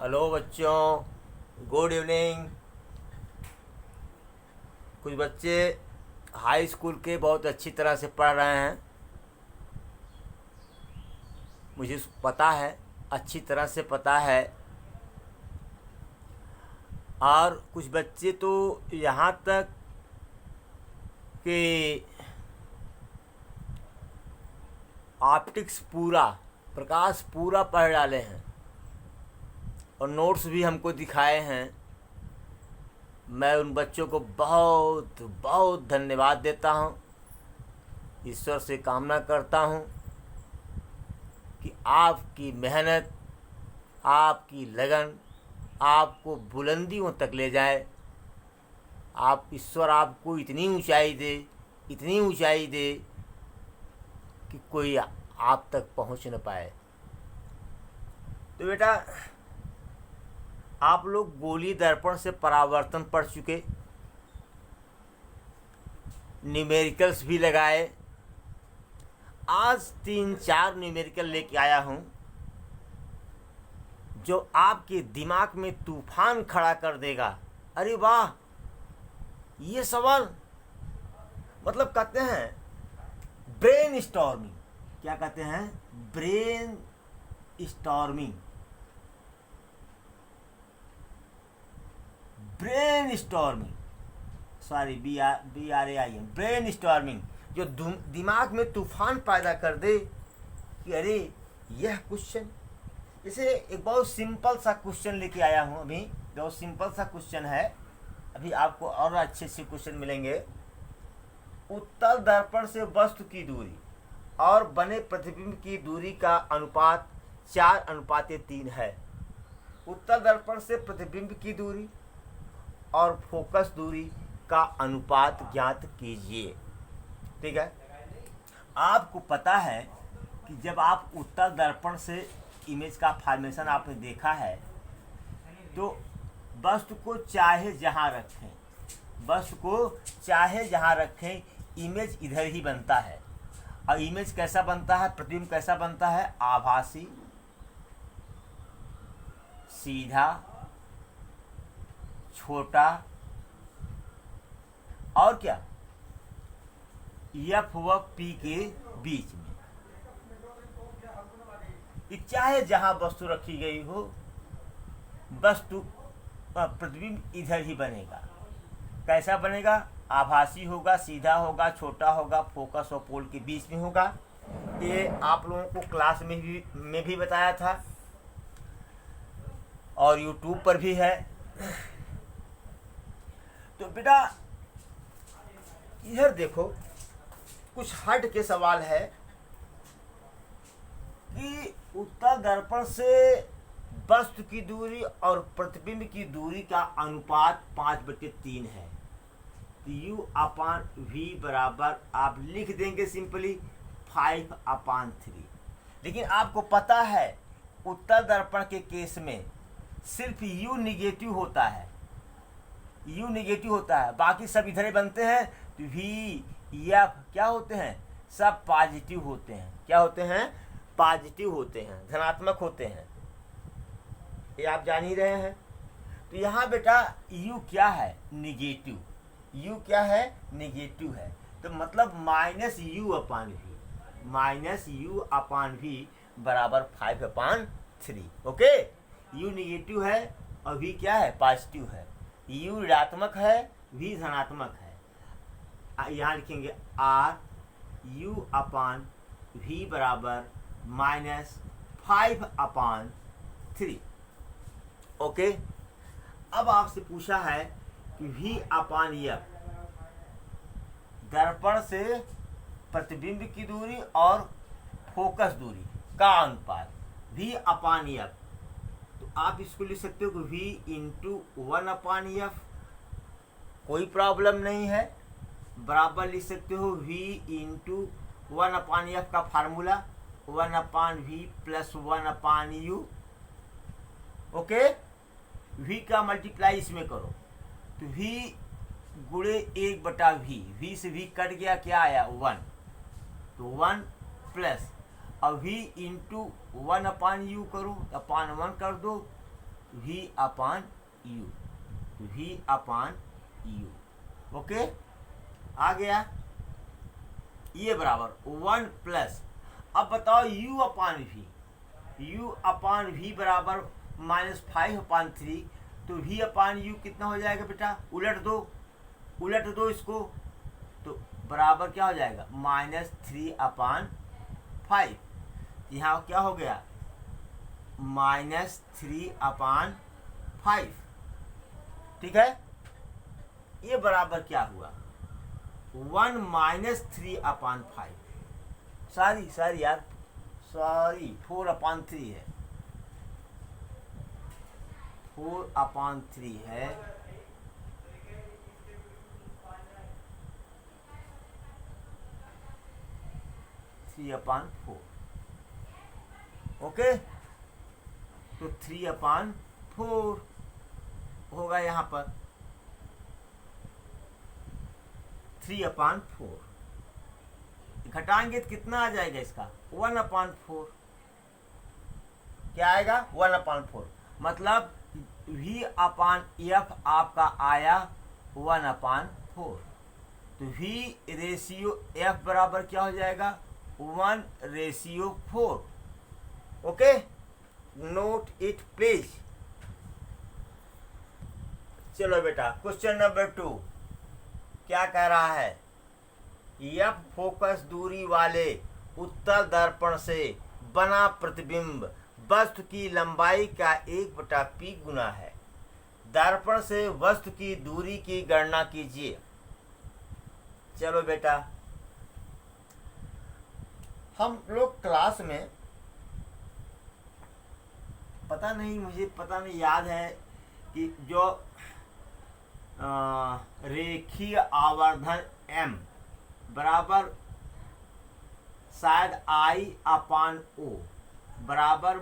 Hello बच्चों, good evening. कुछ बच्चे हाई स्कूल के बहुत अच्छी तरह से पढ़ रहे हैं, मुझे पता है, अच्छी तरह से पता है। और कुछ बच्चे तो यहाँ तक कि ऑप्टिक्स पूरा, प्रकाश पूरा पढ़ डाले हैं और नोट्स भी हमको दिखाए हैं। मैं उन बच्चों को बहुत बहुत धन्यवाद देता हूँ। ईश्वर से कामना करता हूँ कि आपकी मेहनत, आपकी लगन आपको बुलंदियों तक ले जाए। आप ईश्वर आपको इतनी ऊंचाई दे, इतनी ऊंचाई दे कि कोई आप तक पहुंच न पाए। तो बेटा, आप लोग गोलीय दर्पण से परावर्तन पढ़ चुके, न्यूमेरिकल्स भी लगाए। आज 3-4 न्यूमेरिकल लेके आया हूं जो आपके दिमाग में तूफान खड़ा कर देगा। अरे वाह, ये सवाल मतलब कहते हैं ब्रेन स्टॉर्मिंग। क्या कहते हैं? Brain storming. Brain storming, sorry, BRAIN, brain storming, जो दिमाग में तूफान पैदा कर दे कि अरे यह क्वेश्चन। जैसे एक बहुत सिंपल सा क्वेश्चन लेके आया हूँ अभी, बहुत सिंपल सा क्वेश्चन है। अभी आपको और अच्छे अच्छे क्वेश्चन मिलेंगे। उत्तल दर्पण से वस्तु की दूरी और बने प्रतिबिंब की दूरी का अनुपात 4:3 है। उत्तल दर्पण से प्रतिबिंब की दूरी और फोकस दूरी का अनुपात ज्ञात कीजिए। ठीक है, आपको पता है कि जब आप उत्तल दर्पण से इमेज का फॉर्मेशन आपने देखा है तो वस्तु को चाहे जहाँ रखें, वस्तु को चाहे जहाँ रखें, इमेज इधर ही बनता है। और इमेज कैसा बनता है, प्रतिबिंब कैसा बनता है? आभासी, सीधा, छोटा और क्या, F व P के बीच में। चाहे जहां वस्तु रखी गई हो, वस्तु प्रतिबिंब इधर ही बनेगा। कैसा बनेगा? आभासी होगा, सीधा होगा, छोटा होगा, फोकस और पोल के बीच में होगा। ये आप लोगों को क्लास में भी बताया था और YouTube पर भी है। तो बेटा इधर देखो, कुछ हट के सवाल है कि उत्तल दर्पण से वस्तु की दूरी और प्रतिबिंब की दूरी का अनुपात 5/3 है। तो U/V बराबर आप लिख देंगे सिंपली 5/3। लेकिन आपको पता है उत्तल दर्पण के केस में सिर्फ U निगेटिव होता है, U निगेटिव होता है, बाकी सब इधर ही बनते हैं। तो V, F क्या होते हैं? सब पॉजिटिव होते हैं। क्या होते हैं? पॉजिटिव होते हैं, धनात्मक होते हैं। ये आप जान ही रहे हैं। तो यहाँ बेटा U क्या है? निगेटिव। U क्या है? निगेटिव है। तो मतलब -U/V बराबर 5/3। ओके, U निगेटिव है और V क्या है? पॉजिटिव है। U ऋणात्मक है, V धनात्मक है। यहाँ लिखेंगे RU/V बराबर -5/3। ओके, अब आपसे पूछा है कि V/F दर्पण से प्रतिबिंब की दूरी और फोकस दूरी का अनुपात, V/F। तो आप इसको लिख सकते हो कि V × 1/F, कोई प्रॉब्लम नहीं है। बराबर लिख सकते हो V × 1/F का formula 1/V + 1/U। Okay, V का मल्टीप्लाई इसमें करो तो V गुणे 1/V, V से V कट गया, क्या आया? 1। तो 1 प्लस, अब V × 1/U करो, 1 कर दो v अपान u, v अपान u। ओके, आ गया। ये बराबर 1 प्लस, अब बताओ u अपान v, u अपान v बराबर -5/3, तो v अपान u कितना हो जाएगा बेटा? उलट दो इसको, तो बराबर क्या हो जाएगा? -3/5। यहाँ क्या हो गया? -3/5। ठीक है, ये बराबर क्या हुआ? 1 -3/5। सॉरी यार, 4/3 है, 4/3 है। (3/4) ओके, तो 3/4 होगा यहाँ पर, 3/4 घटाएंगे तो कितना आ जाएगा इसका? 1/4। क्या आएगा? 1/4। मतलब v अपान एफ आपका आया 1/4। तो v रेशियो f बराबर क्या हो जाएगा? 1/4। Okay, note it please. चलो बेटा, क्वेश्चन नंबर 2 क्या कह रहा है? एफ फोकस दूरी वाले उत्तल दर्पण से बना प्रतिबिंब वस्तु की लंबाई का 1/p गुना है। दर्पण से वस्तु की दूरी की गणना कीजिए। चलो बेटा, हम लोग क्लास में मुझे पता नहीं याद है कि जो रेखीय आवर्धन m बराबर शायद I/O बराबर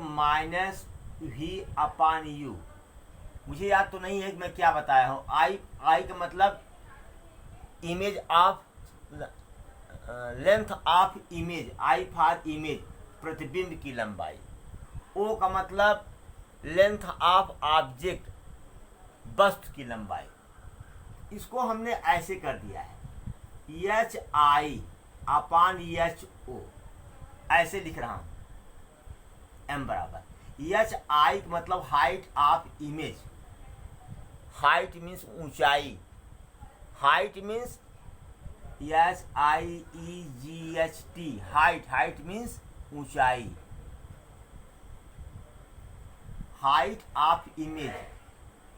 -v/u, मुझे याद तो नहीं है कि मैं क्या बताया हूँ। I का मतलब image of length of image, I for image प्रतिबिंब की लंबाई, O का मतलब लेंथ ऑफ ऑब्जेक्ट वस्तु की लंबाई। इसको हमने ऐसे कर दिया है HI/HO, ऐसे लिख रहा हूं। m बराबर HI मतलब height of image, height means ऊंचाई, height means HIEGHT, height means ऊंचाई, हाइट ऑफ इमेज।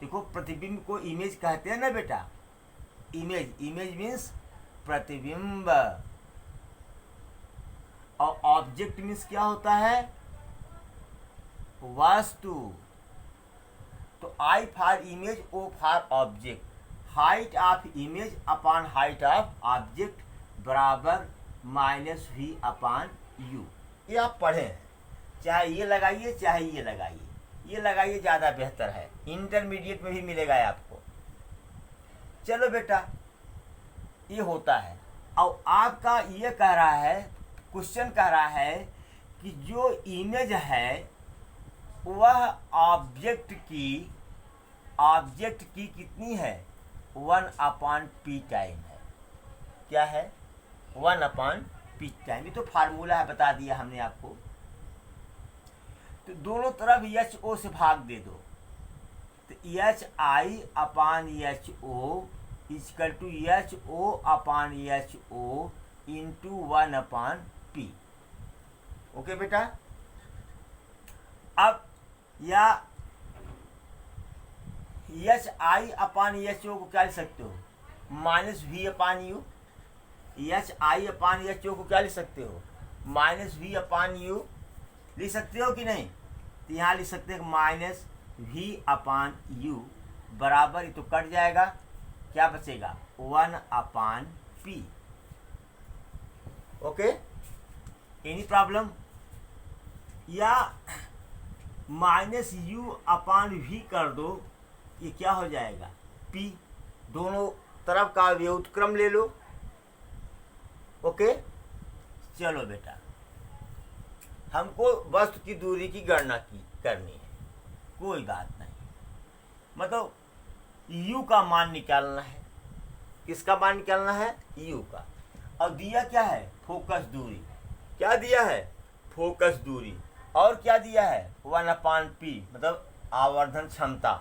देखो, प्रतिबिंब को इमेज कहते हैं ना बेटा, इमेज मीन्स प्रतिबिंब, और ऑब्जेक्ट मीन्स क्या होता है? वस्तु। तो I for image, O for object, height of image upon height of object बराबर -v/u। ये आप पढ़े हैं, चाहे ये लगाइए चाहे ये लगाइए, ये लगाइए ज़्यादा बेहतर है, इंटरमीडिएट में भी मिलेगा आपको। चलो बेटा, ये होता है। और आपका ये कह रहा है, क्वेश्चन कह रहा है कि जो इमेज है वह ऑब्जेक्ट की कितनी है? 1/p टाइम है। क्या है? 1/p time. ये तो फार्मूला है, बता दिया हमने आपको। तो दोनों तरफ HO से भाग दे दो, तो HI/HO equal to HO/HO into 1/p। Okay बेटा, अब या HI/HO को क्या लिख सकते हो? -v/u। HI/HO को क्या लिख सकते हो? -v/u लिख सकते हो कि नहीं? तो यहाँ लिख सकते हैं -v/u बराबर, ये तो कट जाएगा, क्या बचेगा? 1/p। Okay, any problem? या -u/v कर दो, ये क्या हो जाएगा? p। दोनों तरफ का व्युत्क्रम ले लो। ओके, चलो बेटा, हमको वस्तु की दूरी की गणना करनी है, कोई बात नहीं। मतलब u का मान निकालना है। किसका मान निकालना है? u का। और दिया क्या है? फोकस दूरी। क्या दिया है? फोकस दूरी। और क्या दिया है? 1/p मतलब आवर्धन क्षमता।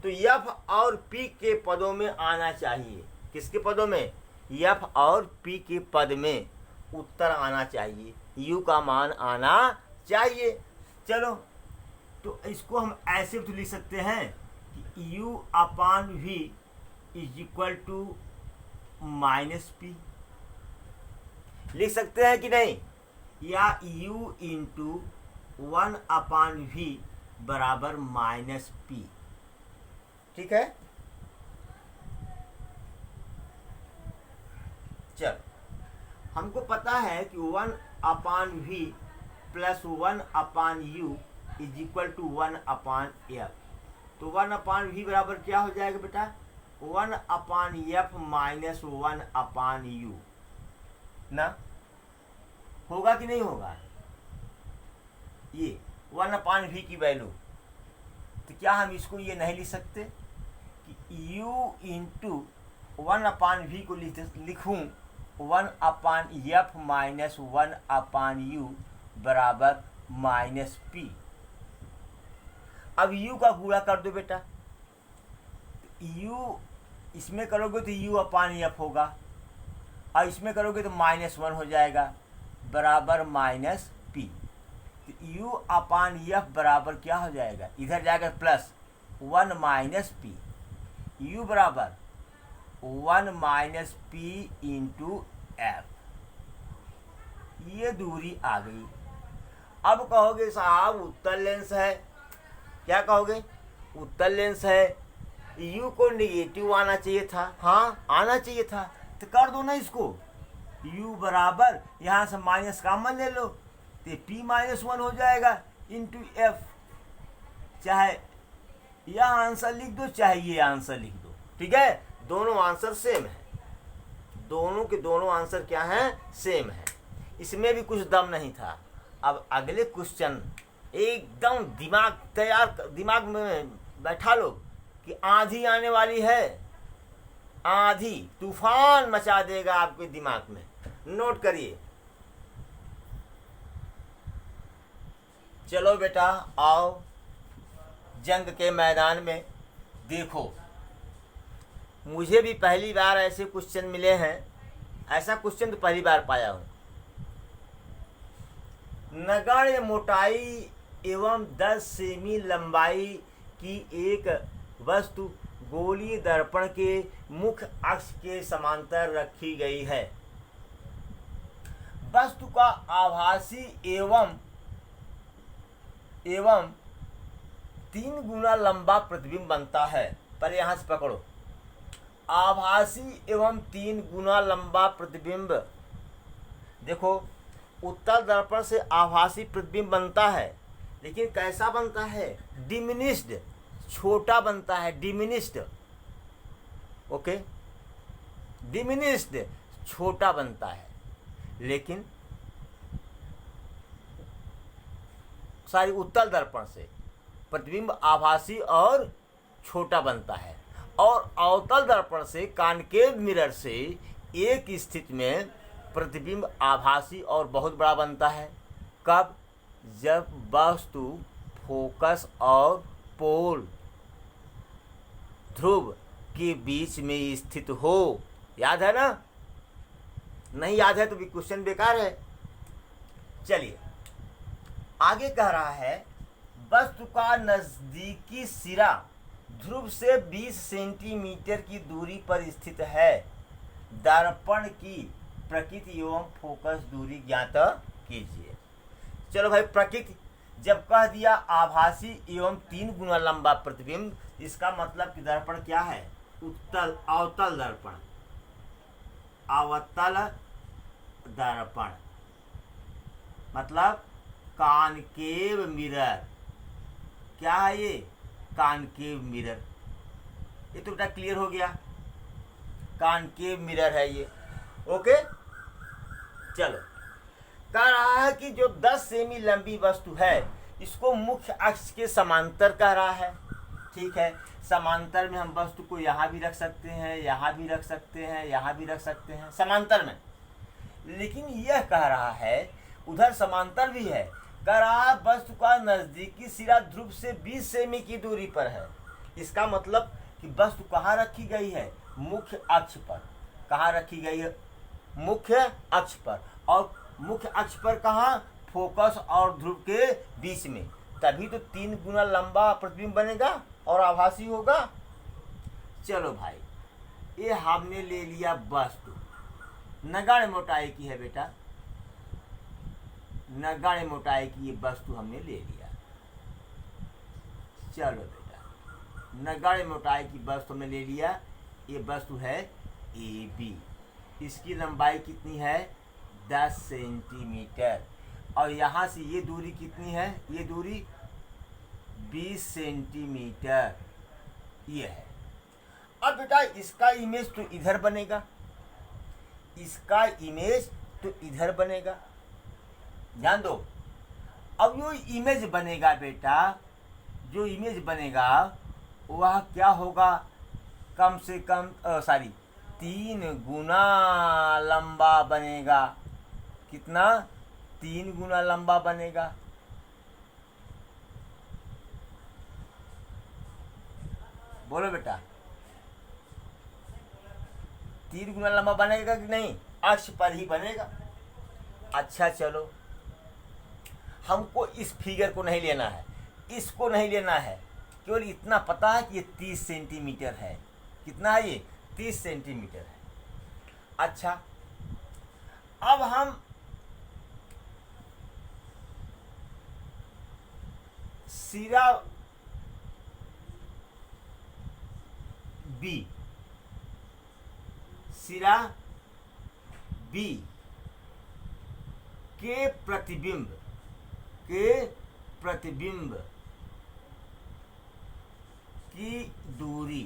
तो f और p के पदों में आना चाहिए। किसके पदों में? f और p के पद में उत्तर आना चाहिए, u का मान आना चाहिए। चलो, तो इसको हम ऐसे तो लिख सकते हैं कि u/v is equal to -p। लिख सकते हैं कि नहीं? या u इंटू 1/v बराबर -p। ठीक है। चल, हमको पता है कि 1/v plus 1/u is equal to 1/f। तो 1/v बराबर क्या हो जाएगा बेटा? 1/f माइनस 1/u ना। होगा कि नहीं होगा? ये 1/v की वैल्यू। तो क्या हम इसको ये नहीं लिख सकते कि u इंटू 1/v को लिखूँ 1/f माइनस 1/u बराबर -p। अब u का गुणा कर दो बेटा। u इसमें करोगे तो u/f होगा, और इसमें करोगे तो -1 हो जाएगा बराबर -p। तो u/f बराबर क्या हो जाएगा? इधर जाएगा प्लस 1 -p। u बराबर 1 -p इंटू f। ये दूरी आ गई। अब कहोगे साहब उत्तल लेंस है। क्या कहोगे? उत्तल लेंस है, u को निगेटिव आना चाहिए था। हाँ, आना चाहिए था। तो कर दो ना इसको। u बराबर यहाँ से माइनस कॉमन ले लो तो p-1 हो जाएगा इंटू f। चाहे यह आंसर लिख दो, चाहे ये आंसर लिख दो। ठीक है, दोनों आंसर सेम है। दोनों के दोनों आंसर क्या हैं? सेम है। इसमें भी कुछ दम नहीं था। अब अगले क्वेश्चन एकदम दिमाग में बैठा लो कि आंधी आने वाली है। आंधी तूफान मचा देगा आपके दिमाग में। नोट करिए। चलो बेटा, आओ जंग के मैदान में देखो। मुझे भी पहली बार ऐसे क्वेश्चन मिले हैं। ऐसा क्वेश्चन तो पहली बार पाया हूँ। नगण्य मोटाई एवं 10 सेमी लंबाई की एक वस्तु गोलीय दर्पण के मुख्य अक्ष के समांतर रखी गई है। वस्तु का आभासी एवं 3 गुना लंबा प्रतिबिंब बनता है। पहले यहाँ से पकड़ो। आभासी एवं 3 गुना लंबा प्रतिबिंब। देखो, उत्तल दर्पण से आभासी प्रतिबिंब बनता है, लेकिन कैसा बनता है? डिमिनिश्ड, छोटा बनता है। डिमिनिश्ड, ओके, डिमिनिश्ड, छोटा बनता है। लेकिन सारी उत्तल दर्पण से प्रतिबिंब आभासी और छोटा बनता है। और अवतल दर्पण से, कॉनकेव मिरर से एक स्थिति में प्रतिबिंब आभासी और बहुत बड़ा बनता है। कब? जब वस्तु फोकस और पोल ध्रुव के बीच में स्थित हो। याद है ना? नहीं याद है तो भी क्वेश्चन बेकार है। चलिए आगे कह रहा है, वस्तु का नजदीकी सिरा ध्रुव से 20 सेंटीमीटर की दूरी पर स्थित है। दर्पण की प्रकृति एवं फोकस दूरी ज्ञात कीजिए। चलो भाई, प्रकृति जब कह दिया आभासी एवं 3 गुना लंबा प्रतिबिंब, इसका मतलब कि दर्पण क्या है? अवतल दर्पण। अवतल दर्पण मतलब कॉनकेव मिरर। क्या है ये? Concave mirror. ये तो बेटा क्लियर हो गया, कॉनकेव मिरर है ये। ओके, चलो, कह रहा है कि जो 10 सेमी लंबी वस्तु है इसको मुख्य अक्ष के समांतर कह रहा है। ठीक है, समांतर में हम वस्तु को यहाँ भी रख सकते हैं, यहाँ भी रख सकते हैं, यहाँ भी रख सकते हैं समांतर में। लेकिन यह कह रहा है उधर समांतर भी है, कह रहा है वस्तु का नजदीकी सिरा ध्रुव से 20 सेमी की दूरी पर है। इसका मतलब कि वस्तु कहाँ रखी गई है, मुख्य अक्ष पर। कहाँ रखी गई है, मुख्य अक्ष पर। और मुख्य अक्ष पर कहाँ, फोकस और ध्रुव के बीच में। तभी तो 3 गुना लंबा प्रतिबिंब बनेगा और आभासी होगा। चलो भाई, ये हमने ले लिया वस्तु, नगण्य मोटाई की है बेटा, नगण्य मोटाई की ये वस्तु हमने ले लिया। चलो बेटा, नगण्य मोटाई की वस्तु हमने ले लिया। ये वस्तु है ए बी, इसकी लंबाई कितनी है, 10 सेंटीमीटर। और यहाँ से ये दूरी कितनी है, ये दूरी 20 सेंटीमीटर ये है। अब बेटा इसका इमेज तो इधर बनेगा, इसका इमेज तो इधर बनेगा, ध्यान दो। अब जो इमेज बनेगा बेटा, जो इमेज बनेगा वह क्या होगा, कम से कम 3 गुना लंबा बनेगा। कितना, 3 गुना लंबा बनेगा। बोलो बेटा, 3 गुना लंबा बनेगा कि नहीं, अक्ष पर ही बनेगा। अच्छा चलो, हमको इस फिगर को नहीं लेना है, इसको नहीं लेना है, केवल इतना पता है कि ये 30 सेंटीमीटर है। कितना है ये, 30 सेंटीमीटर है। अच्छा, अब हम सिरा बी, सिरा बी के प्रतिबिंब की दूरी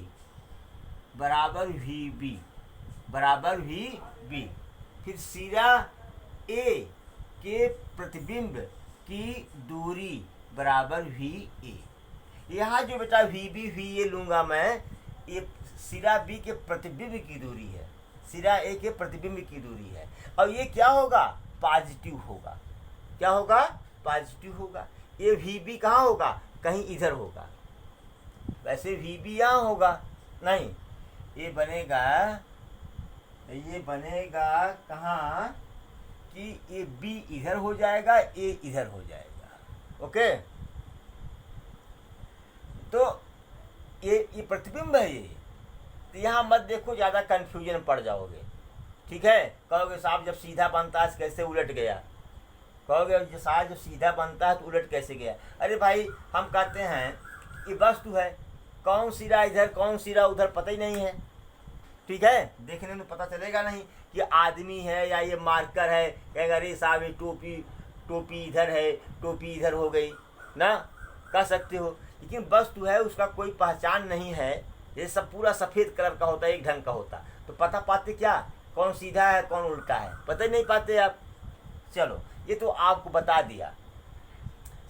बराबर वी बी। फिर सिरा ए के प्रतिबिंब की दूरी बराबर वी ए। यहाँ जो बेटा वी ए लूँगा मैं, ये सिरा बी के प्रतिबिंब की दूरी है, सिरा ए के प्रतिबिंब की दूरी है। और ये क्या होगा, पॉजिटिव होगा। क्या होगा, पॉजिटिव होगा। ये वी बी कहाँ होगा, कहीं इधर होगा। वैसे वी बी यहाँ होगा, नहीं, ये बनेगा कहाँ कि ये बी इधर हो जाएगा, ए इधर हो जाएगा। ओके, तो ये प्रतिबिंब है ये। तो यहाँ मत देखो, ज़्यादा कन्फ्यूजन पड़ जाओगे। ठीक है, कहोगे साहब जब सीधा बनता है कैसे उलट गया, कहोगे साहब जब सीधा बनता है तो उलट कैसे गया। अरे भाई, हम कहते हैं ये वस्तु है, कौन सिरा इधर कौन सिरा उधर पता ही नहीं है। ठीक है, देखने में पता चलेगा नहीं कि आदमी है या ये मार्कर है। कहेगा अरे साहब ये टोपी इधर है, टोपी इधर हो गई ना, कह सकते हो। लेकिन वस्तु है, उसका कोई पहचान नहीं है। ये सब पूरा सफ़ेद कलर का होता है, एक ढंग का होता, तो पता पाते क्या, कौन सीधा है कौन उल्टा है, पता ही नहीं पाते आप। चलो, ये तो आपको बता दिया।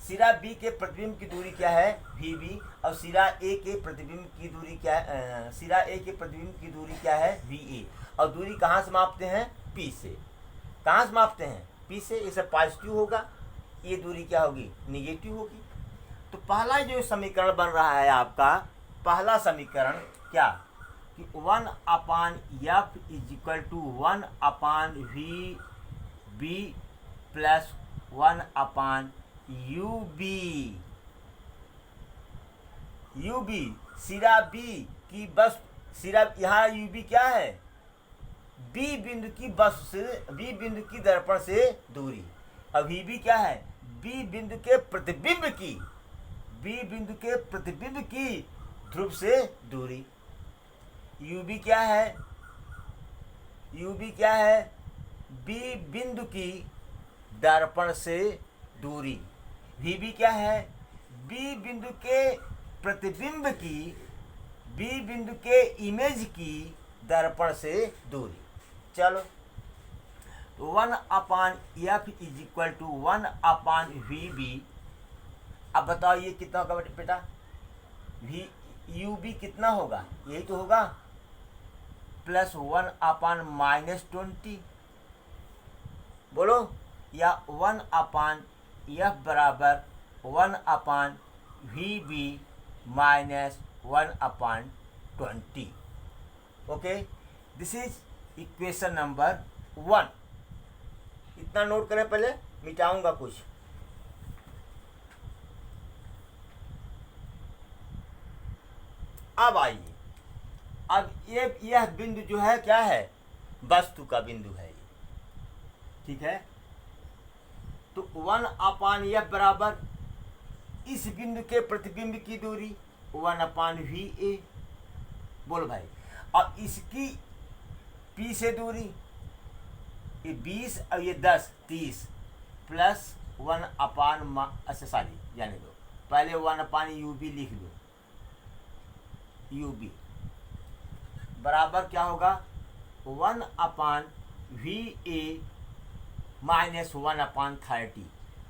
सिरा बी के प्रतिबिंब की दूरी क्या है, वी बी। और सिरा ए के प्रतिबिंब की दूरी क्या है, सिरा ए के प्रतिबिंब की दूरी क्या है, वी ए। और दूरी कहाँ से मापते हैं, पी से। कहाँ से मापते हैं, पी से। ये सब पॉजिटिव होगा, ये दूरी क्या होगी, निगेटिव होगी। तो पहला जो समीकरण बन रहा है आपका, पहला समीकरण क्या, कि 1/f = 1/v प्लस 1/ub। सिरा बी की बस, सिरा यहाँ ub क्या है, बी बिंदु की बस से, बी बिंदु की दर्पण से दूरी। अब वी क्या है, बी बिंदु के प्रतिबिंब की, बी बिंदु के प्रतिबिंब की ध्रुव से दूरी। यूबी क्या है, यूबी क्या है, बी बिंदु की दर्पण से दूरी। वीबी क्या है, बी बिंदु के प्रतिबिंब की, बी बिंदु के इमेज की दर्पण से दूरी। चलो, 1/f = 1/vb। अब बताओ ये कितना होगा बेटा, वी यू बी कितना होगा, यही तो होगा, प्लस 1 अपान -20, बोलो, या 1 अपान एफ बराबर 1 upon V B minus 1 upon 20। Okay, this is equation number 1। इतना नोट करें, पहले मिटाऊंगा कुछ। अब आइए, अब यह बिंदु जो है क्या है, वस्तु का बिंदु है ये, ठीक है। तो 1 अपान एफ बराबर इस बिंदु के प्रतिबिंब की दूरी 1 अपान वी ए, बोल भाई, और इसकी पी से दूरी ये 20 और ये 10 30 प्लस 1 अपान, अच्छा सॉरी जाने दो, पहले 1 अपान यू बी लिख लो, यू बी बराबर क्या होगा, 1 upon V A minus 1 upon 30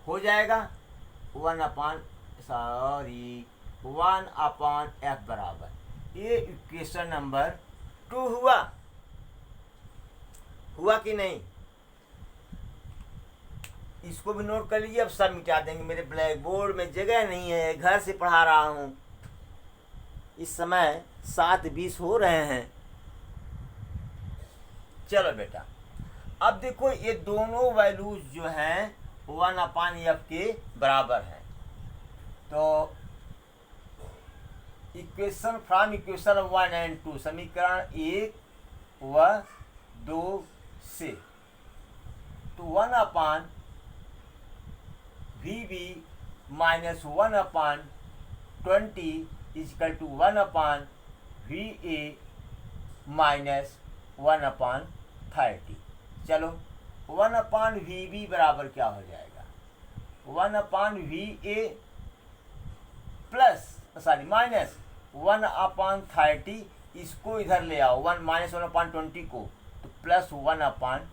हो जाएगा, 1 अपान 1 अपान एफ बराबर, ये इक्वेशन नंबर 2 हुआ कि नहीं। इसको भी नोट कर लीजिए। अब सब मिटा देंगे, मेरे ब्लैक बोर्ड में जगह नहीं है, घर से पढ़ा रहा हूँ। इस समय 7:20 हो रहे हैं। चलो बेटा, अब देखो ये दोनों वैल्यूज जो हैं 1 अपान एफ के बराबर हैं। तो इक्वेशन फ्रॉम इक्वेशन 1 एंड 2, समीकरण 1 व 2 से, तो 1 upon V B minus 1 upon 20 is equal to 1 upon V A minus 1 upon 30। चलो 1 अपान वी बी बराबर क्या हो जाएगा, 1 upon V A plus sorry minus 1 upon 30, इसको इधर ले आओ, 1 माइनस 1 अपान 20 को, तो प्लस 1 अपान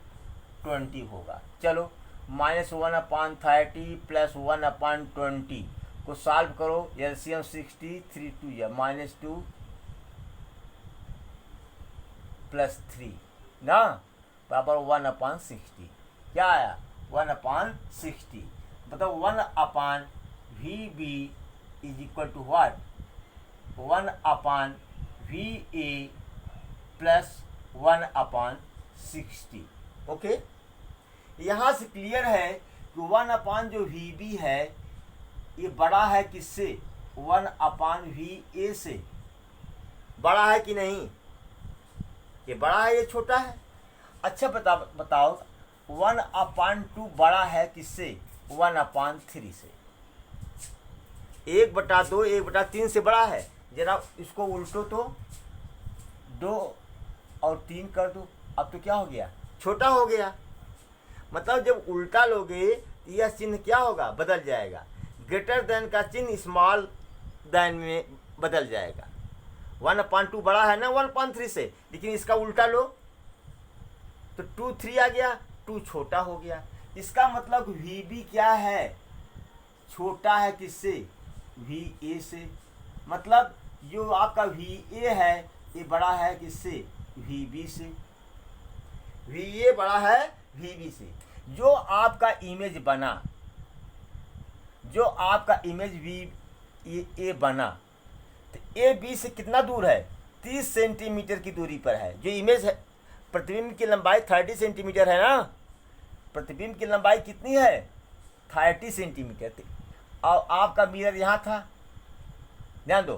20 होगा। चलो माइनस 1 अपान 30 प्लस 1 अपान 20 को सॉल्व करो, एलसीएम 60 3 2 या -2 प्लस 3 ना बराबर 1 अपान 60। क्या आया, 1 अपान 60। बताओ 1 upon V B is equal to what, 1 upon V A plus 1 upon 60। Okay, यहाँ से क्लियर है कि 1 अपान जो वी बी है ये बड़ा है किससे, 1 अपान वी ए से। बड़ा है कि नहीं, ये बड़ा है ये छोटा है। अच्छा बताओ 1 अपान 2 बड़ा है किससे, 1 अपान 3 से। 1/2 1/3 से बड़ा है। जरा इसको उल्टो तो 2 और 3 कर दो, अब तो क्या हो गया, छोटा हो गया। मतलब जब उल्टा लोगे तो यह चिन्ह क्या होगा, बदल जाएगा। ग्रेटर देन का चिन्ह स्मॉल देन में बदल जाएगा। 1 अपान 2 बड़ा है ना 1 अपान 3 से, लेकिन इसका उल्टा लो तो 2 3 आ गया, 2 छोटा हो गया। इसका मतलब वी बी क्या है, छोटा है किससे, वी ए से। मतलब जो आपका वी ए है ये बड़ा है किससे, वी बी से। वी ए बड़ा है वी बी से। जो आपका इमेज बना, जो आपका इमेज वी ए बना, तो ए बी से कितना दूर है, 30 सेंटीमीटर की दूरी पर है। जो इमेज है, प्रतिबिंब की लंबाई 30 सेंटीमीटर है ना, प्रतिबिंब की लंबाई कितनी है, 30 सेंटीमीटर। और आपका मिरर यहाँ था, ध्यान दो।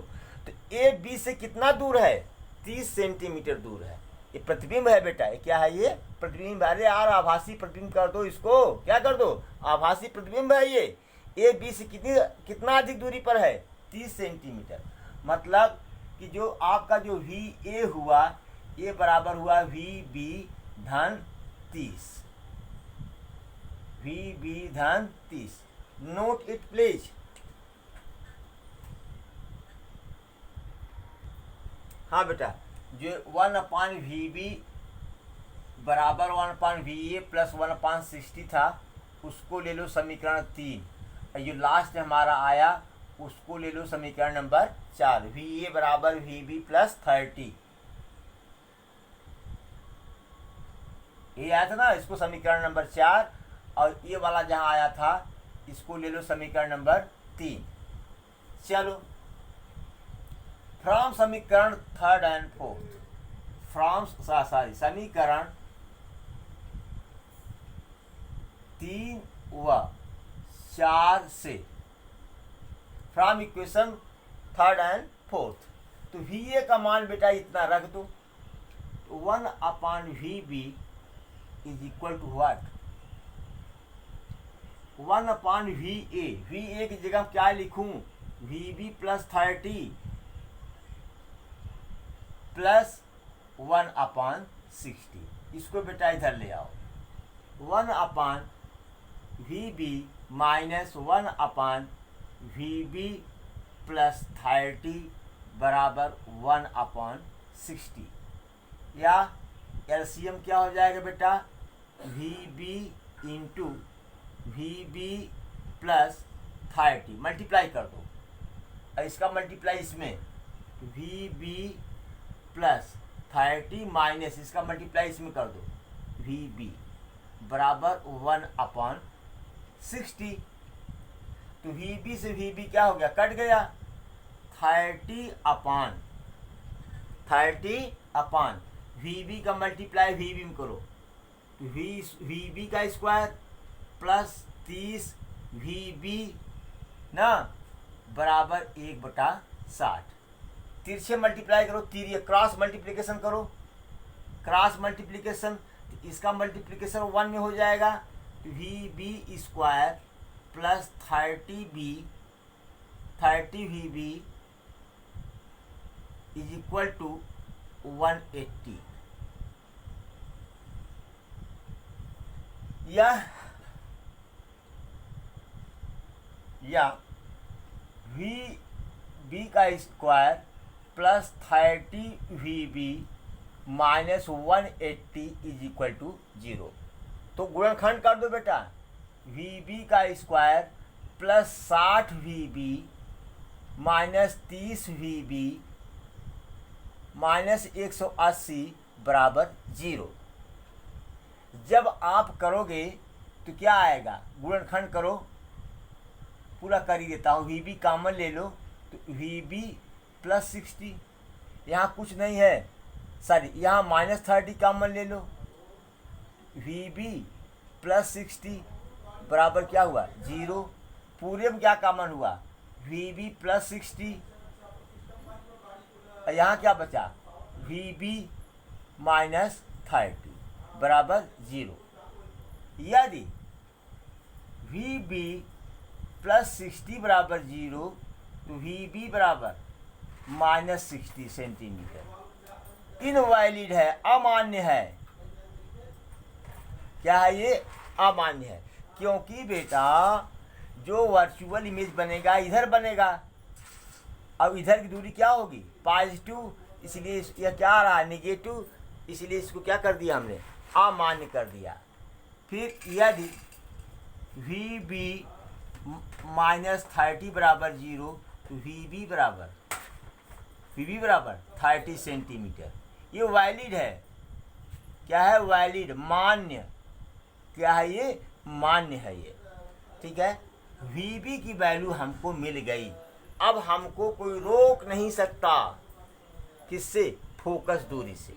तो ए बी से कितना दूर है, 30 सेंटीमीटर दूर है। ये प्रतिबिंब है बेटा, ये क्या है, ये प्रतिबिंब। अरे यार आभासी प्रतिबिंब कर दो इसको, क्या कर दो, आभासी प्रतिबिंब है ये। ए बी से कितना अधिक दूरी पर है, 30 सेंटीमीटर। मतलब कि जो आपका जो वी ए हुआ, ये बराबर हुआ वी बी धन 30, वी बी धन 30। Note it please. हाँ बेटा, जो 1 अपान वी बी बराबर 1 upon V A plus 1 upon 60 था, उसको ले लो समीकरण 3। और जो लास्ट हमारा आया उसको ले लो समीकरण नंबर 4, VA बराबर VB प्लस 30। ये आया था ना, इसको समीकरण नंबर 4, और ये वाला जहां आया था इसको ले लो समीकरण नंबर 3। चलो, फ्रॉम समीकरण 3rd एंड 4th, फ्रॉम समीकरण 3 व 4 से, from equation 3rd and 4th, तो VA का मान बेटा इतना रख दो, 1/VB is equal to what, 1/VA। VA की जगह क्या लिखूं, VB प्लस 30 प्लस 1/60। इसको बेटा इधर ले आओ, 1/VB माइनस 1/VB प्लस 30 बराबर 1/60, या एलसीएम क्या हो जाएगा बेटा, VB into VB plus 30, multiply कर दो, और इसका मल्टीप्लाई इसमें, VB प्लस 30 माइनस इसका मल्टीप्लाई इसमें कर दो, VB बराबर 1/60। तो VB से VB क्या हो गया, कट गया, 30/, VB का मल्टीप्लाई VB में करो, तो VB का स्क्वायर प्लस 30 VB ना बराबर 1/60। तिरछे मल्टीप्लाई करो, क्रॉस मल्टीप्लिकेशन करो, क्रॉस मल्टीप्लिकेशन, तो इसका मल्टीप्लिकेशन 1 में हो जाएगा, तो VB square plus 30VB is equal to 180। या VB का square plus 30VB minus 180 is equal to 0। तो गुणनखंड कर दो बेटा, VB का square plus 60VB minus 30VB minus 180 बराबर 0। जब आप करोगे तो क्या आएगा, गुणनखंड करो, पूरा कर ही देता हूँ, VB कॉमन ले लो, तो VB प्लस 60, यहाँ कुछ नहीं है, सॉरी यहाँ माइनस 30 कॉमन ले लो, VB प्लस 60 बराबर क्या हुआ 0। पूरे में क्या कॉमन हुआ, VB प्लस 60, यहाँ क्या बचा, VB माइनस 30 बराबर 0। यदि VB प्लस 60 बराबर 0, तो VB बराबर माइनस 60 सेंटीमीटर, इनवैलिड है, अमान्य है। क्या है ये, अमान्य है, क्योंकि बेटा जो वर्चुअल इमेज बनेगा इधर बनेगा, अब इधर की दूरी क्या होगी, पॉजिटिव, इसलिए यह क्या आ रहा है, निगेटिव, इसलिए इसको क्या कर दिया हमने, अमान्य कर दिया। फिर यदि VB माइनस 30 बराबर 0, तो VB बराबर 30 सेंटीमीटर, ये वैलिड है। क्या है, वैलिड, मान्य, क्या है ये, मान्य है ये, ठीक है। VB की वैल्यू हमको मिल गई, अब हमको कोई रोक नहीं सकता, किससे, फोकस दूरी से,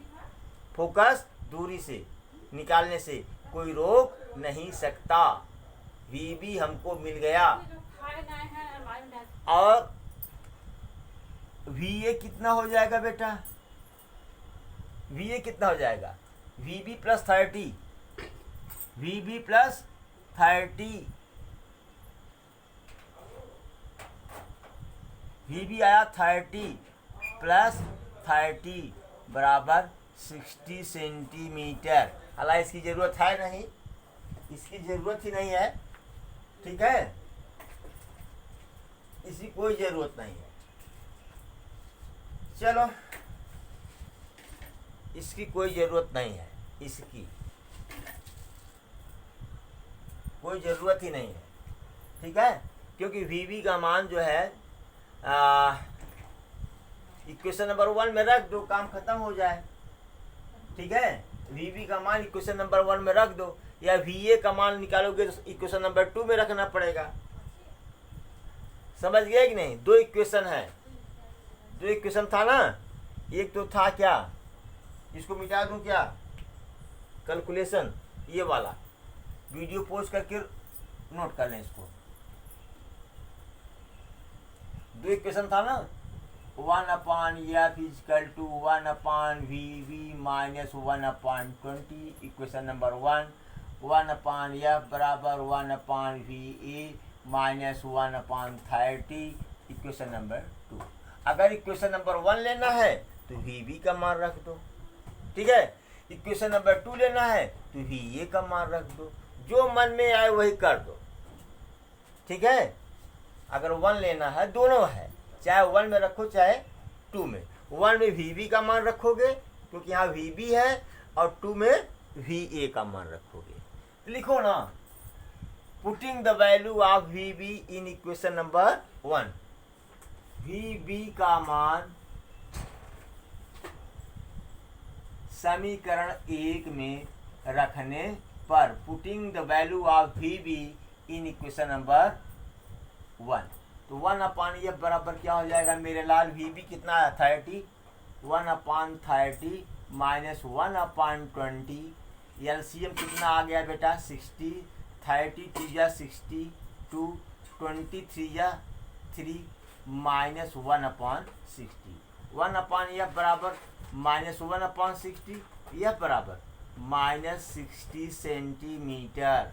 फोकस दूरी से निकालने से कोई रोक नहीं सकता। VB हमको मिल गया, और VA कितना हो जाएगा बेटा, VA कितना हो जाएगा, VB plus 30, VB plus 30, VB आया 30 प्लस 30 बराबर 60 सेंटीमीटर। हालांकि इसकी ज़रूरत है नहीं, इसकी ज़रूरत ही नहीं है, ठीक है, इसकी कोई ज़रूरत नहीं है। चलो, इसकी कोई ज़रूरत नहीं है, इसकी कोई ज़रूरत ही नहीं है, ठीक है, क्योंकि VB का मान जो है इक्वेशन नंबर 1 में रख दो, काम खत्म हो जाए। ठीक है, वी का मान इक्वेशन नंबर 1 में रख दो, या वी का मान निकालोगे तो इक्वेशन नंबर 2 में रखना पड़ेगा। समझ गए कि नहीं? दो इक्वेशन है, दो इक्वेशन था ना। एक तो था क्या, इसको मिटा दूं क्या, कैलकुलेशन, ये वाला वीडियो पोस्ट करके नोट कर लें इसको। दो इक्वेशन था ना, 1/f is equal to 1/v minus 1/20, equation number 1। 1/f बराबर 1/va माइनस 1/30, इक्वेशन नंबर 2। अगर इक्वेशन नंबर 1 लेना है तो वी का मान रख दो। ठीक है, इक्वेशन नंबर 2 लेना है तो वी का मान रख दो, जो मन में आए वही कर दो। ठीक है, अगर 1 लेना है, दोनों है, चाहे 1 में रखो चाहे 2 में। 1 में वी का मान रखोगे क्योंकि यहाँ वी है, और 2 में वी का मान रखोगे। तो लिखो ना, putting the value of v in equation number 1। V का मान समीकरण 1 में रखने पर, putting the value of v in equation number 1, तो 1/f बराबर क्या हो जाएगा मेरे लाल, वी कितना है 30, 1/30 माइनस 1/20, एलसीएम कितना आ गया बेटा 60, 30 3 या 62, 23 या 3 माइनस 1/60, 1/f बराबर माइनस 1/60, यह बराबर minus 60 centimetre,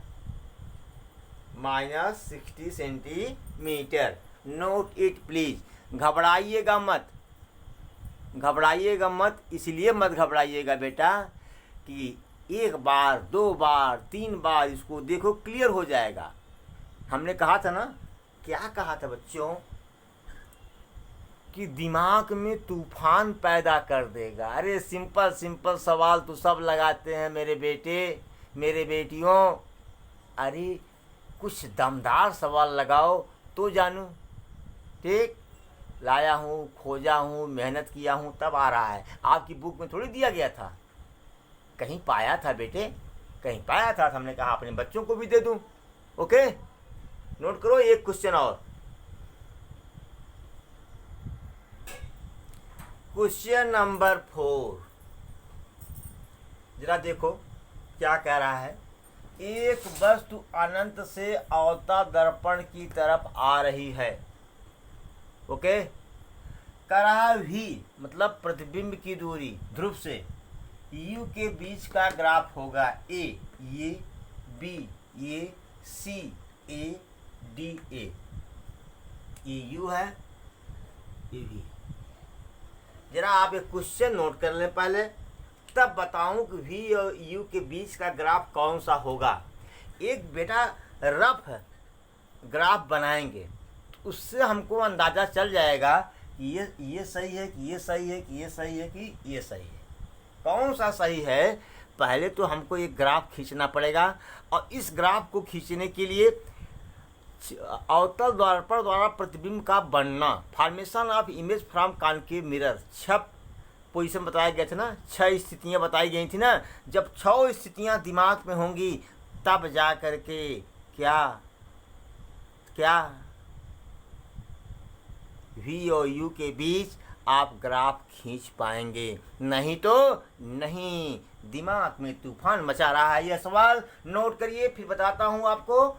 minus 60 centimetre. Note it please, घबराइएगा मत, घबराइएगा मत, इसलिए मत घबराइएगा बेटा कि एक बार 2 बार 3 बार इसको देखो, क्लियर हो जाएगा। हमने कहा था ना, क्या कहा था बच्चों, कि दिमाग में तूफान पैदा कर देगा। अरे सिंपल सिंपल सवाल तो सब लगाते हैं मेरे बेटे मेरे बेटियों, अरे कुछ दमदार सवाल लगाओ तो जानू। ठीक, लाया हूँ, खोजा हूँ, मेहनत किया हूँ, तब आ रहा है। आपकी बुक में थोड़ी दिया गया था, कहीं पाया था बेटे, कहीं पाया था, हमने कहा अपने बच्चों को भी दे दूँ। ओके, नोट करो एक क्वेश्चन और, क्वेश्चन नंबर 4। जरा देखो क्या कह रहा है। एक वस्तु अनंत से अवतल दर्पण की तरफ आ रही है। ओके, कह रहा भी मतलब प्रतिबिंब की दूरी ध्रुव से यू के बीच का ग्राफ होगा ए, ये बी, ये सी, ए डी, ए, ये यू है, ये भी। जरा आप एक क्वेश्चन नोट कर लें पहले, तब बताऊं कि वी और यू के बीच का ग्राफ कौन सा होगा। एक बेटा रफ ग्राफ बनाएंगे तो उससे हमको अंदाज़ा चल जाएगा कि ये सही है कि ये सही है कि ये सही है कि ये सही है। कौन सा सही है, पहले तो हमको एक ग्राफ खींचना पड़ेगा, और इस ग्राफ को खींचने के लिए अवतल दर्पण द्वारा प्रतिबिंब का बनना, formation of image from concave mirror, 6 position बताया गया था ना, 6 स्थितियाँ बताई गई थी ना। जब 6 स्थितियाँ दिमाग में होंगी तब जा कर के क्या क्या वी और यू के बीच आप ग्राफ खींच पाएंगे, नहीं तो नहीं। दिमाग में तूफान मचा रहा है यह सवाल, नोट करिए, फिर बताता हूँ आपको।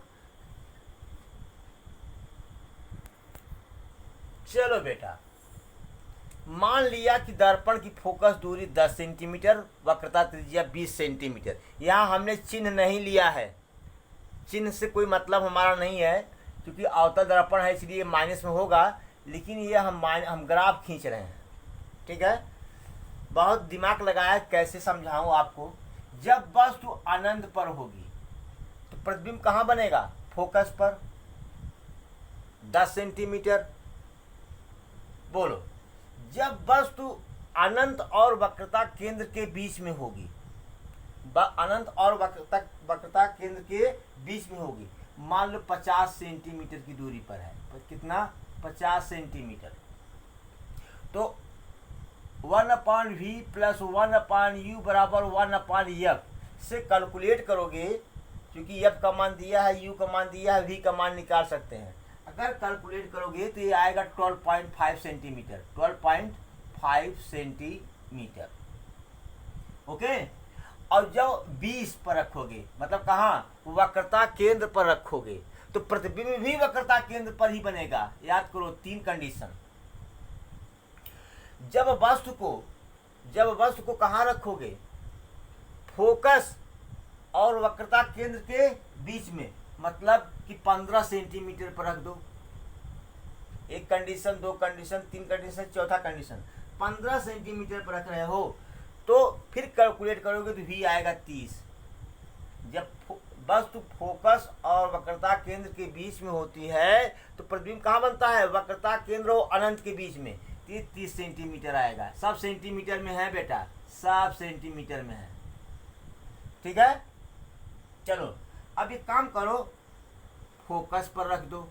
चलो बेटा, मान लिया कि दर्पण की फोकस दूरी 10 सेंटीमीटर, वक्रता त्रिज्या 20 सेंटीमीटर। यहाँ हमने चिन्ह नहीं लिया है, चिन्ह से कोई मतलब हमारा नहीं है, क्योंकि अवतल दर्पण है इसलिए माइनस में होगा, लेकिन ये हम ग्राफ खींच रहे हैं। ठीक है, बहुत दिमाग लगाया, कैसे समझाऊं आपको। जब वस्तु अनंत पर होगी तो प्रतिबिंब कहाँ बनेगा, फोकस पर 10 सेंटीमीटर। बोलो, जब वस्तु अनंत और वक्रता केंद्र के बीच में होगी, अनंत और वक्रता केंद्र के बीच में होगी, मान लो 50 सेंटीमीटर की दूरी पर है, कितना 50 सेंटीमीटर। तो 1/v प्लस 1/u बराबर 1/f से कैलकुलेट करोगे, क्योंकि f का मान दिया है, u का मान दिया है, v का मान निकाल सकते हैं। अगर कैलकुलेट करोगे तो ये आएगा 12.5 सेंटीमीटर, 12.5 सेंटीमीटर। ओके। और जब 20 पर रखोगे, मतलब कहाँ, वक्रता केंद्र पर रखोगे, तो प्रतिबिंब भी वक्रता केंद्र पर ही बनेगा। याद करो 3 कंडीशन। जब वस्तु को कहाँ रखोगे, फोकस और वक्रता केंद्र के बीच में, मतलब कि 15 सेंटीमीटर पर रख दो। एक कंडीशन, 2 कंडीशन, 3 कंडीशन, चौथा कंडीशन, 15 सेंटीमीटर पर रख रहे हो तो फिर कैलकुलेट करोगे तो भी आएगा 30। जब वस्तु फोकस और वक्रता केंद्र के बीच में होती है तो प्रतिबिंब कहाँ बनता है, वक्रता केंद्र और अनंत के बीच में। 30 सेंटीमीटर आएगा। सब सेंटीमीटर में है बेटा, सब सेंटीमीटर में है। ठीक है। चलो अब एक काम करो, फोकस पर रख दो।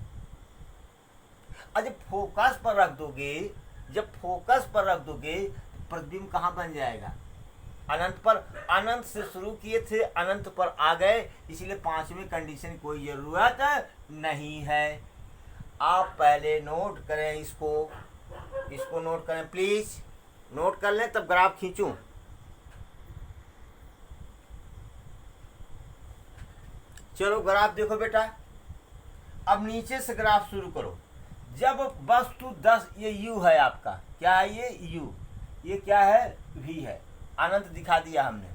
और जब फोकस पर रख दोगे तो प्रतिबिंब कहाँ बन जाएगा, अनंत पर। अनंत से शुरू किए थे, अनंत पर आ गए, इसीलिए 5वें कंडीशन की कोई जरूरत नहीं है। आप पहले नोट करें, इसको नोट करें प्लीज, नोट कर लें तब ग्राफ खींचूं। चलो ग्राफ देखो बेटा। अब नीचे से ग्राफ शुरू करो। जब वस्तु 10, ये u है आपका, क्या है ये u, ये क्या है v है, अनंत दिखा दिया हमने।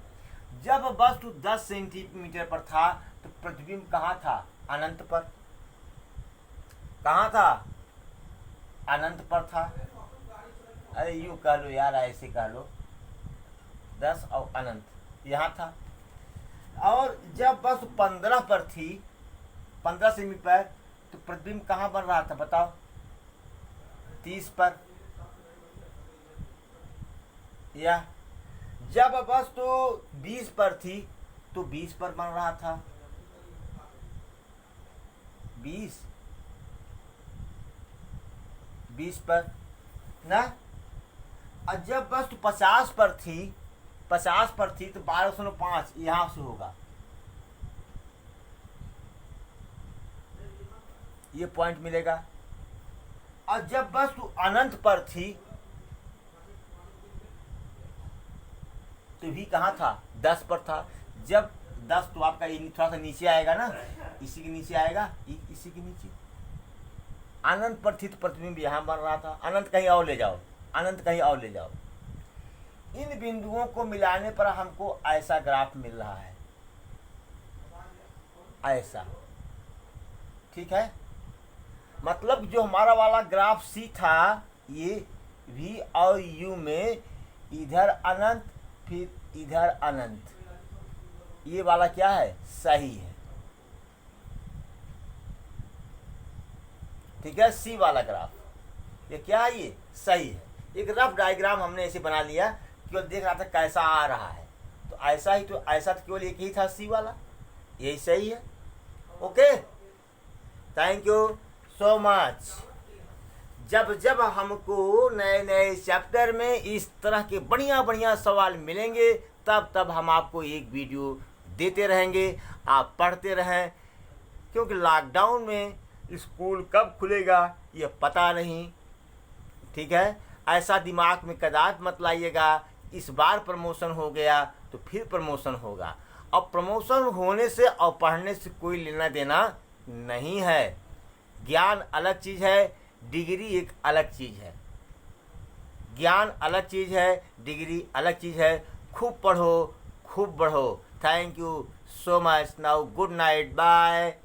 जब वस्तु 10 सेंटीमीटर पर था तो प्रतिबिंब कहाँ था, अनंत पर। कहाँ था, अनंत पर था। अरे यू कह लो यार, ऐसे कह लो, 10 और अनंत यहाँ था। और जब वस्तु 15 पर थी, 15 सेंटीमीटर पर, तो प्रतिबिंब कहाँ बन रहा था बताओ, 30 पर। या जब वस्तु 20 पर थी तो 20 पर बन रहा था, 20 पर ना। और जब वस्तु 50 पर थी तो 12.5 यहाँ से होगा, ये पॉइंट मिलेगा। और जब वस्तु अनंत पर थी तो भी कहाँ था, 10 पर था। जब 10 तो आपका ये थोड़ा सा नीचे आएगा ना, इसी के नीचे आएगा, इसी के नीचे। अनंत पर थी तो प्रतिबिंब यहाँ बन रहा था। अनंत कहीं और ले जाओ, अनंत कहीं और ले जाओ। इन बिंदुओं को मिलाने पर हमको ऐसा ग्राफ मिल रहा है, ऐसा। ठीक है। मतलब जो हमारा वाला ग्राफ सी था, ये v और u में इधर अनंत फिर इधर अनंत, ये वाला क्या है, सही है। ठीक है। सी वाला ग्राफ ये क्या है, ये सही है। एक रफ डायग्राम हमने ऐसे बना लिया, केवल देख रहा था कैसा आ रहा है, तो ऐसा ही, तो ऐसा तो केवल एक ही था सी वाला, यही सही है। Okay, thank you so much. जब हमको नए नए चैप्टर में इस तरह के बढ़िया बढ़िया सवाल मिलेंगे, तब हम आपको एक वीडियो देते रहेंगे। आप पढ़ते रहें, क्योंकि लॉकडाउन में स्कूल कब खुलेगा ये पता नहीं। ठीक है। ऐसा दिमाग में कदापि मत लाइएगा इस बार प्रमोशन हो गया तो फिर प्रमोशन होगा। अब प्रमोशन होने से और पढ़ने से कोई लेना देना नहीं है। ज्ञान अलग चीज़ है, डिग्री एक अलग चीज़ है। ज्ञान अलग चीज़ है, डिग्री अलग चीज़ है। खूब पढ़ो, खूब बढ़ो। Thank you so much. Now good night, bye.